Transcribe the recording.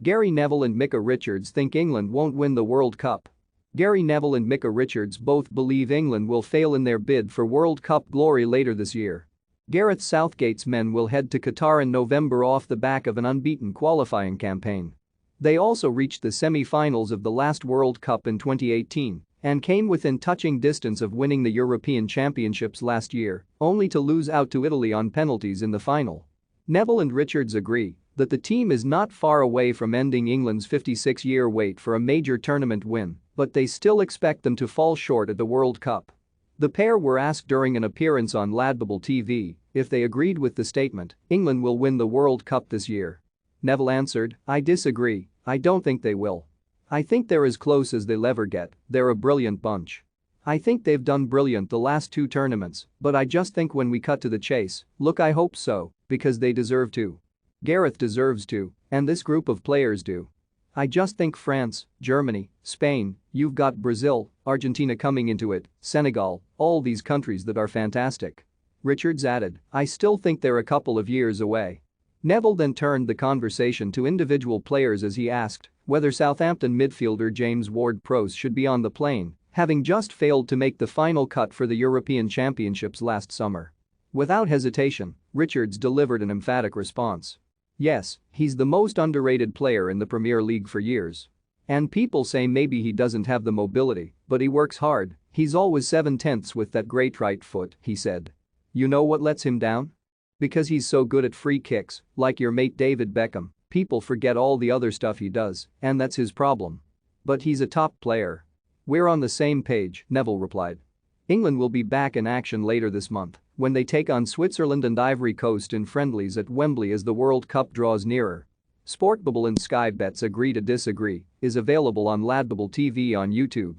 Gary Neville and Micah Richards think England won't win the World Cup. Gary Neville and Micah Richards both believe England will fail in their bid for World Cup glory later this year. Gareth Southgate's men will head to Qatar in November off the back of an unbeaten qualifying campaign. They also reached the semi-finals of the last World Cup in 2018 and came within touching distance of winning the European Championships last year, only to lose out to Italy on penalties in the final. Neville and Richards agree that the team is not far away from ending England's 56-year wait for a major tournament win, but they still expect them to fall short at the World Cup. The pair were asked during an appearance on Ladbubble TV if they agreed with the statement, "England will win the World Cup this year." Neville answered, "I disagree, I don't think they will. I think they're as close as they'll ever get, they're a brilliant bunch. I think they've done brilliant the last two tournaments, but I just think when we cut to the chase, look, I hope so, because they deserve to. Gareth deserves to, and this group of players do. I just think France, Germany, Spain, you've got Brazil, Argentina coming into it, Senegal, all these countries that are fantastic." Richards added, "I still think they're a couple of years away." Neville then turned the conversation to individual players as he asked whether Southampton midfielder James Ward-Prowse should be on the plane, having just failed to make the final cut for the European Championships last summer. Without hesitation, Richards delivered an emphatic response. "Yes, he's the most underrated player in the Premier League for years. And people say maybe he doesn't have the mobility, but he works hard, he's always 7/10 with that great right foot," he said. "You know what lets him down? Because he's so good at free kicks, like your mate David Beckham, people forget all the other stuff he does, and that's his problem. But he's a top player." "We're on the same page," Neville replied. England will be back in action later this month when they take on Switzerland and Ivory Coast in friendlies at Wembley as the World Cup draws nearer. Sportbubble and Sky Bets Agree to Disagree is available on Ladbubble TV on YouTube.